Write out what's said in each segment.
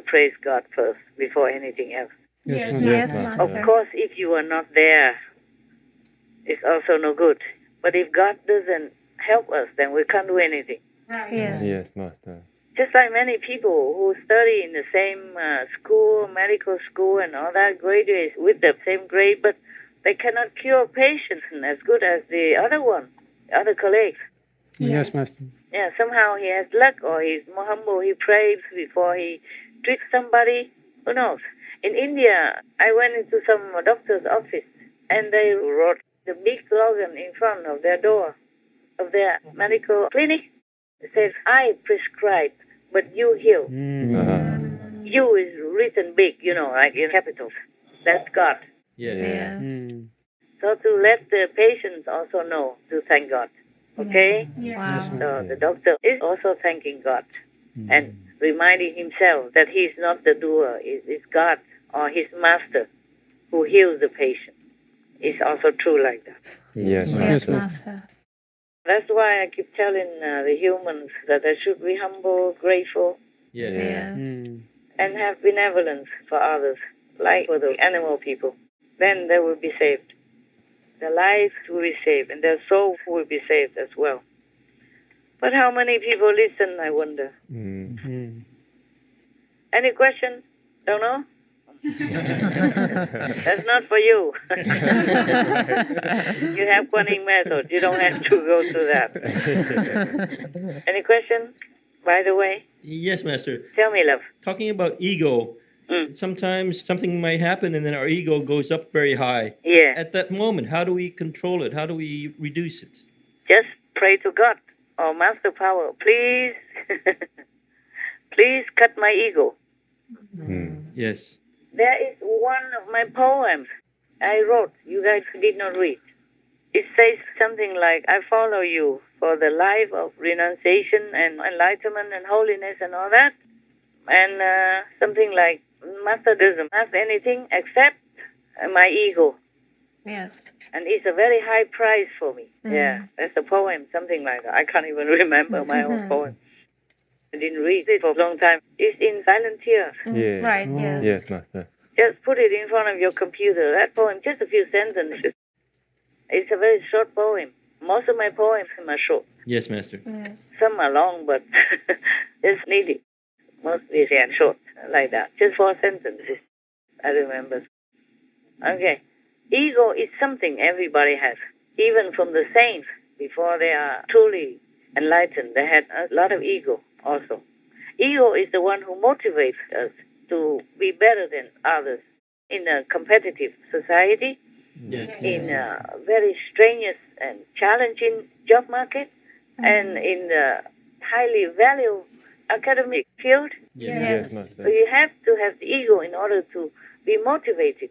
praise God first before anything else. Yes, Of Master. course, if you are not there, it's also no good. But if God doesn't help us, then we can't do anything. Yes. Master. Just like many people who study in the same school, medical school and all that, graduates with the same grade, but they cannot cure patients as good as the other one, the other colleagues. Yes, Master. Yeah, somehow he has luck or he's more humble, he prays before he treats somebody. Who knows? In India, I went into some doctor's office and they wrote the big slogan in front of their door of their medical clinic. It says, I prescribe, but you heal. You is written big, like in capitals. That's God. Yes. So to let the patients also know to thank God. Okay? Wow. So the doctor is also thanking God and reminding himself that he's not the doer, it's God or his master who heals the patient. It's also true like that. Yes, Yes, Master. Master. That's why I keep telling the humans that they should be humble, grateful, Yes. and have benevolence for others, like for the animal people. Then they will be saved. Their lives will be saved, and their soul will be saved as well. But how many people listen, I wonder? Any question? Don't know? That's not for you. You have Kuan method. You don't have to go through that. Any question, by the way? Yes, Master. Tell me, love. Talking about ego, sometimes something might happen and then our ego goes up very high. Yeah. At that moment, how do we control it? How do we reduce it? Just pray to God or Master Power. Please, please cut my ego. Yes. There is one of my poems I wrote. You guys did not read. It says something like, I follow you for the life of renunciation and enlightenment and holiness and all that. And something like, Master doesn't have anything except my ego. Yes. And it's a very high price for me. Yeah, that's a poem, something like that. I can't even remember my own poem. I didn't read it for a long time. It's in silent tears. Right, yes. Yes, Master. Just put it in front of your computer. That poem, just a few sentences. It's a very short poem. Most of my poems are short. Yes, Master. Yes. Some are long, but it's needed. Mostly they are short, like that. Just 4 sentences, I remember. Okay. Ego is something everybody has. Even from the saints, before they are truly enlightened, they had a lot of ego also. Ego is the one who motivates us to be better than others in a competitive society, Yes. in a very strenuous and challenging job market, and in the highly valued academic field. Yes, So Master. you have to have the ego in order to be motivated.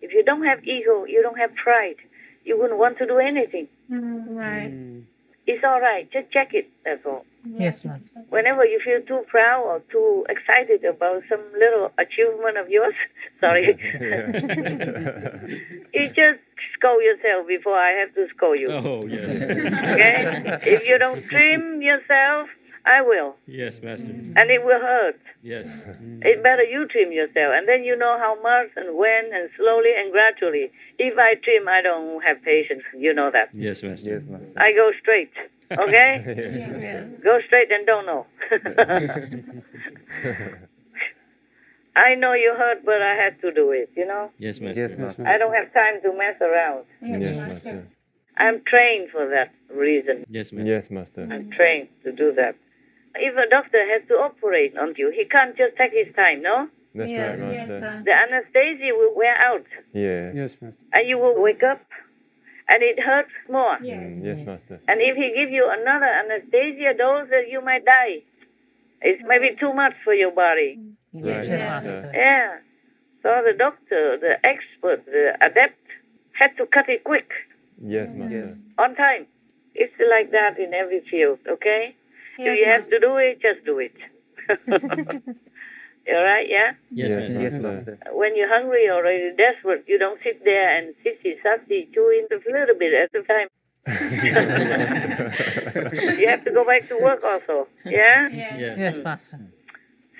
If you don't have ego, you don't have pride. You wouldn't want to do anything. Right. It's all right. Just check it. That's all. Yes, Master. Whenever you feel too proud or too excited about some little achievement of yours, sorry, you just scold yourself before I have to scold you. Oh, yes. Okay? If you don't trim yourself, I will. Yes, Master. And it will hurt. Yes. It's better you trim yourself. And then you know how much and when and slowly and gradually. If I trim, I don't have patience. You know that. Yes, Master. Yes, Master. I go straight. Okay? Yes. Go straight and don't know. I know you hurt, but I had to do it, Yes, Master. Yes, Master. I don't have time to mess around. Yes, Master. I'm trained for that reason. Yes, Master. Yes, Master. I'm trained to do that. If a doctor has to operate on you, he can't just take his time, no? That's Yes, right, yes, Master. The anesthesia will wear out, Yeah. Yes, Master. and you will wake up, and it hurts more. Yes. Yes, Master. And if he give you another anesthesia dose, you might die. It's maybe too much for your body. Right, Yes, Master. Master. Yeah. So the doctor, the expert, the adept, had to cut it quick, Yes, Master. on time. It's like that in every field, okay? Yes, If you have Master. to do it, just do it. All right, yeah? Yes, Master. Yes, Master. When you're hungry or already desperate, you don't sit there and sissy-sassy, chewing a little bit at a time. You have to go back to work also, yeah? Yes. Yes, Master.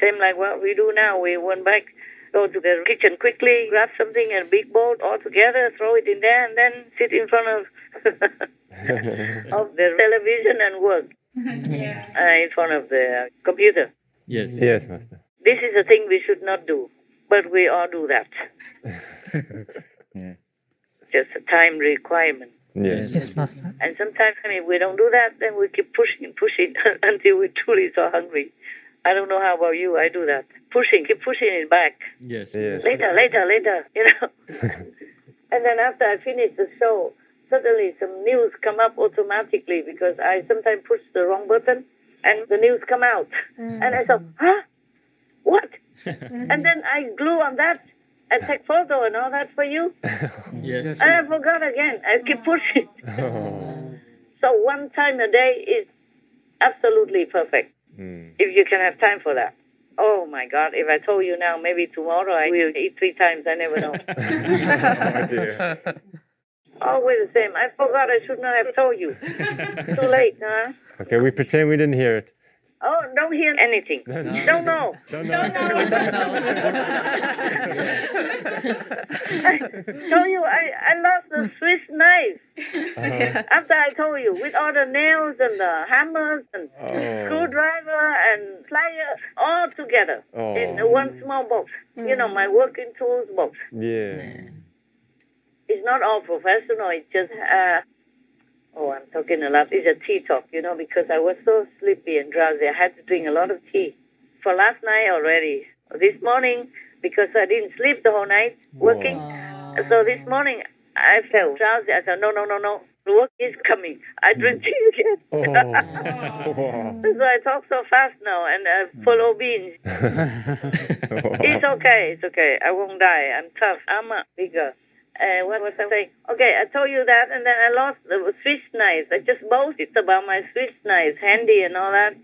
Same like what we do now. We went back, go to the kitchen quickly, grab something in a big bowl all together, throw it in there, and then sit in front of of the television and work Yes. in front of the computer. Yes. Yes, Master. This is a thing we should not do, but we all do that. Just a time requirement. Yes. Yes, Master. And sometimes, if we don't do that, then we keep pushing until we're truly so hungry. I don't know how about you. I do that. Keep pushing it back. Yes. Yes. Later, And then after I finish the show, suddenly some news come up automatically because I sometimes push the wrong button and the news come out. And I thought, huh? What? And then I glue on that and take photo and all that for you. Yes. And I forgot again. I keep pushing. Oh. So one time a day is absolutely perfect. If you can have time for that. Oh my God, if I told you now, maybe tomorrow I will eat 3 times, I never know. Oh, dear. Always the same. I forgot, I should not have told you. Too late, huh? Okay, we pretend we didn't hear it. Oh, don't hear anything. Don't know. Don't know. I told you I lost the Swiss knife. After I told you, with all the nails and the hammers and screwdriver and pliers all together in one small box. My working tools box. Yeah. It's not all professional. It's just, I'm talking a lot. It's a tea talk, because I was so sleepy and drowsy. I had to drink a lot of tea. For last night already. This morning, because I didn't sleep the whole night working. So this morning, I felt drowsy. I said, no. The work is coming. I drink tea again. Wow. So I talk so fast now and follow beans. It's okay. I won't die. I'm tough. I'm bigger. What was I saying? Okay, I told you that, and then I lost the Swiss knives. I just boasted about my Swiss knives, handy and all that.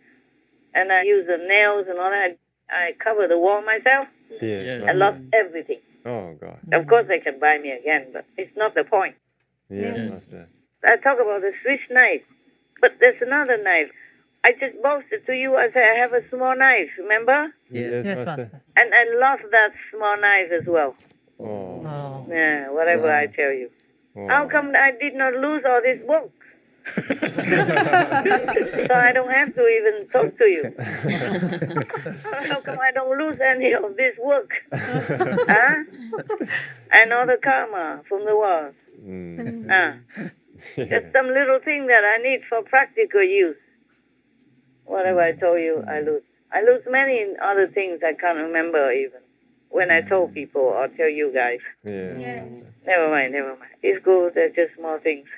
And I use the nails and all that. I cover the wall myself. Yes. I lost everything. Oh, God. Of course, they can buy me again, but it's not the point. Yes, Yes. Master. I talk about the Swiss knife, but there's another knife. I just boasted to you. I said I have a small knife. Remember? Yes, Yes, Master. Master. And I lost that small knife as well. Oh. Oh. Yeah, whatever I tell you. Oh. How come I did not lose all this work? So I don't have to even talk to you. How come I don't lose any of this work? Huh? And all the karma from the world. Just some little thing that I need for practical use. Whatever I told you, I lose. I lose many other things I can't remember even. When I told people or tell you guys. Yeah. Never mind. It's good, they're just small things.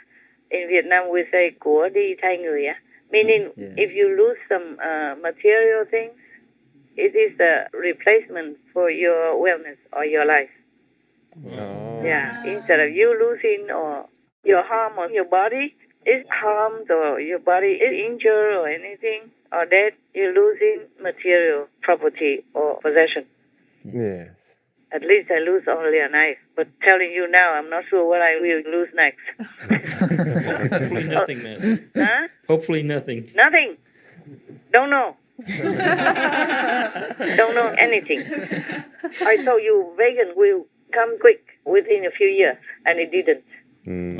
In Vietnam, we say của đi thay người, meaning if you lose some material things, it is the replacement for your wellness or your life. Oh. Yeah, instead of you losing or your harm on your body is harmed or your body is injured or anything or dead, you're losing material property or possession. Yes. At least I lose only a knife. But telling you now, I'm not sure what I will lose next. Hopefully nothing, Master. Huh? Hopefully nothing. Nothing. Don't know. Don't know anything. I told you vegan will come quick within a few years, and it didn't.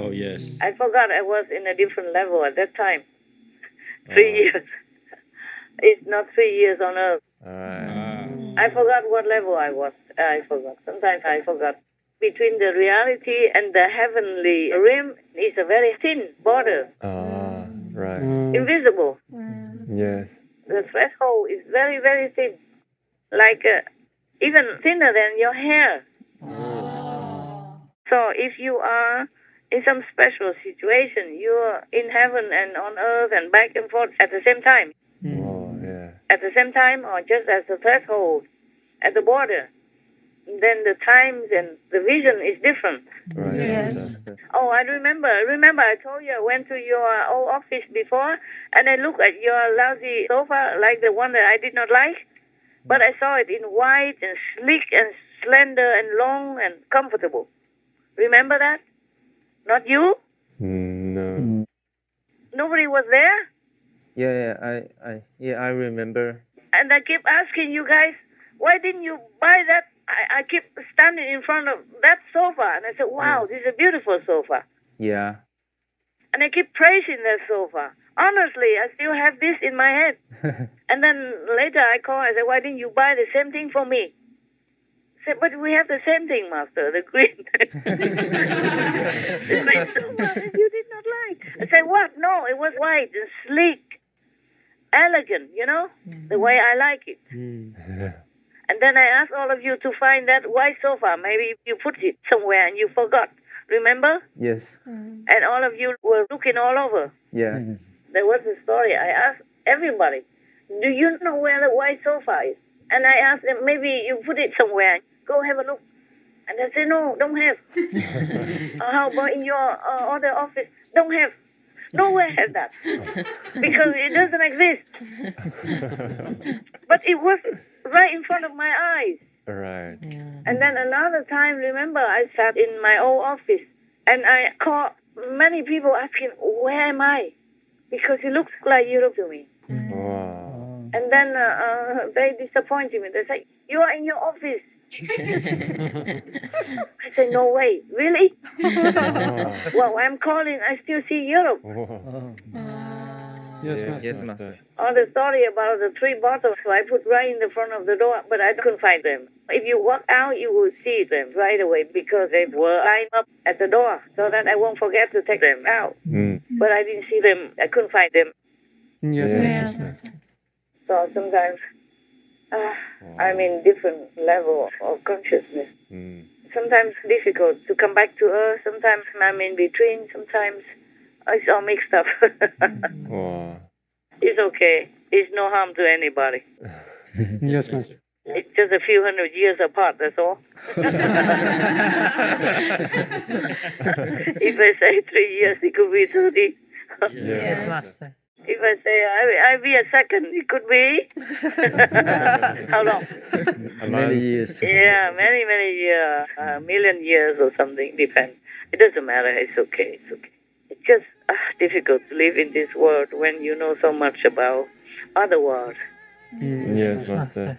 Oh, yes. I forgot I was in a different level at that time. 3 years. It's not 3 years on Earth. I forgot what level I was. I forgot. Sometimes I forgot. Between the reality and the heavenly realm is a very thin border. Right. Invisible. Yes. The threshold is very, very thin. Like even thinner than your hair. So if you are in some special situation, you are in heaven and on earth and back and forth at the same time. Oh, yeah. At the same time or just as the threshold at the border. Then the times and the vision is different. Right. Yes. Oh, I remember. I told you I went to your old office before and I looked at your lousy sofa like the one that I did not like. But I saw it in white and sleek and slender and long and comfortable. Remember that? Not you? No. Nobody was there? I remember. And I keep asking you guys, why didn't you buy that? I keep standing in front of that sofa, and I said, wow, this is a beautiful sofa. Yeah. And I keep praising that sofa. Honestly, I still have this in my head. And then later I call, I said, why didn't you buy the same thing for me? I said, but we have the same thing, Master, the green. The green sofa that you did not like. I said, what? No, it was white and sleek, elegant, the way I like it. And then I asked all of you to find that white sofa. Maybe you put it somewhere and you forgot. Remember? Yes. And all of you were looking all over. Yeah. There was a story. I asked everybody, do you know where the white sofa is? And I asked them, maybe you put it somewhere. Go have a look. And they said, no, don't have. How about in your other office? Don't have. Nowhere has that. Because it doesn't exist. But it was right in front of my eyes. Right. And then another time, remember, I sat in my old office and I called many people asking, where am I? Because it looks like Europe to me. Wow. And then they disappointed me. They said, you are in your office. I said, no way. Really? Well, I'm calling, I still see Europe. Yes, Yes, Master. Or the story about the 3 bottles I put right in the front of the door, but I couldn't find them. If you walk out, you will see them right away because they were lined up at the door so that I won't forget to take them out. But I didn't see them. I couldn't find them. Yes, Yes. So sometimes I'm in different level of consciousness. Sometimes difficult to come back to Earth. Sometimes I'm in between. Sometimes it's all mixed up. Wow. It's okay. It's no harm to anybody. Yes, Master. It's just a few hundred years apart, that's all. If I say 3 years, it could be 30. Yes, Master. If I say I'll be a second, it could be. How long? Many years. Yeah, many, many years. A million years or something, depends. It doesn't matter. It's okay. It's okay. It's just difficult to live in this world when you know so much about other world. Yes, Master.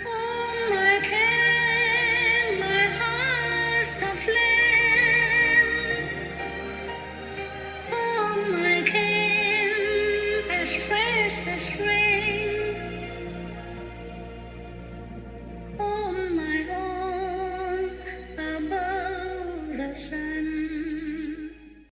Oh, my king, my heart's aflame. Oh, my king, as fresh as rain.